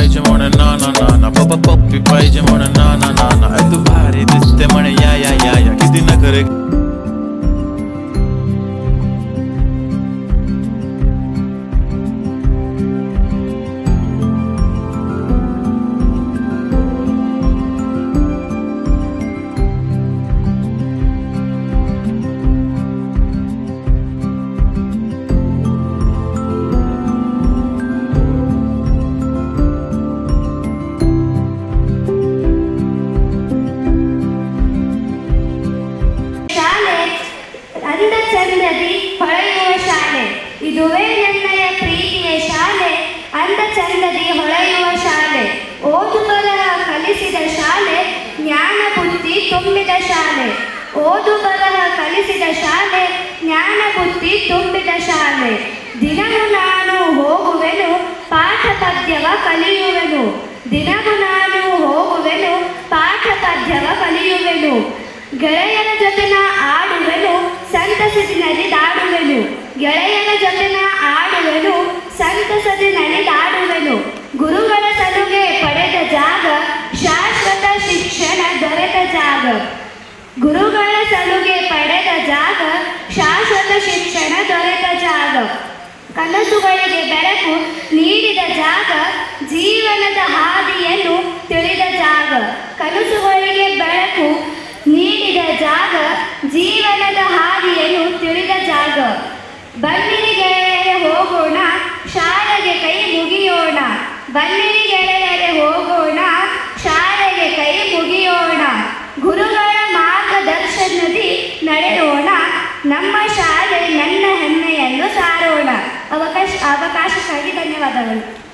पाहिजे म्हणून ना पप्पी पाहिजे म्हणून ना तू भारी दिसते म्हणे या किती न करे ಚಂದದಿ ಹೊಳೆಯುವ ಶಾಲೆ ಇದುವೇ ನನ್ನಯ ಪ್ರೀತಿಯ ಶಾಲೆ ಅಂದ ಚಂದದಿ ಹೊಳೆಯುವ ಶಾಲೆ ಓದು ಬರಹ ಕಲಿಸಿದ ಶಾಲೆ ಜ್ಞಾನ ಬುದ್ಧಿ ತುಂಬಿದ ಶಾಲೆ ಓದು ಬರಹ ಕಲಿಸಿದ ಶಾಲೆ ಜ್ಞಾನ ಬುದ್ಧಿ ತುಂಬಿದ ಶಾಲೆ ದಿನವೂ ನಾನು ಹೋಗುವೆನು ಪಾಠ ಪದ್ಯವ ಕಲಿಯುವೆನು ದಿನವೂ ನಾನು ಹೋಗುವೆನು ಪಾಠ ಪದ್ಯವ ಕಲಿಯುವೆನು ಗೆಳೆಯರ ಜೊತೆ ಆಡುವೆನು ಸಂತಸದಿ ನಲಿದಾಡುವೆನು ಗೆಳೆಯರ ಜೊತೆ ಆಡುವೆನು ಸಂತಸದಿ ನಲಿದಾಡುವೆನು ಗುರುಗಳ ಸಲುಗೆ ಪಡೆದ ಜಾಗ ಶಾಶ್ವತ ಶಿಕ್ಷಣ ದೊರೆತ ಜಾಗ ಗುರುಗಳ ಸಲುಗೆ ಪಡೆದ ಜಾಗ ಶಾಶ್ವತ ಶಿಕ್ಷಣ ದೊರೆತ ಜಾಗ ಕನಸುಗಳಿಗೆ ಬೆಳಕು ನೀಡಿದ ಜಾಗ ಜೀವನದ ಹಾದಿಯನ್ನು ತಿಳಿದ ಜಾಗ ಕನಸುಗಳಿಗೆ ಬೆಳಕು ನೀಡಿದ ಜಾಗ ಜೀವನದ ಹಾದಿಯನ್ನು ತಿಳಿದ ಜಾಗ ಬನ್ನಿರಿ ಗೆಳೆಯರೆ ಹೋಗೋಣ ಶಾಲೆಗೆ ಕೈ ಮುಗಿಯೋಣ ಬನ್ನಿರಿ ಗೆಳೆಯರೆ ಹೋಗೋಣ ಶಾಲೆಗೆ ಕೈ ಮುಗಿಯೋಣ ಗುರುಗಳ ಮಾರ್ಗದರ್ಶನದಿ ನಡೆಯೋಣ ನಮ್ಮ ಶಾಲೆ ನನ್ನ ಹೆಮ್ಮೆಯನ್ನು ಸಾರೋಣ ಅವಕಾಶಕ್ಕಾಗಿ ಧನ್ಯವಾದಗಳು.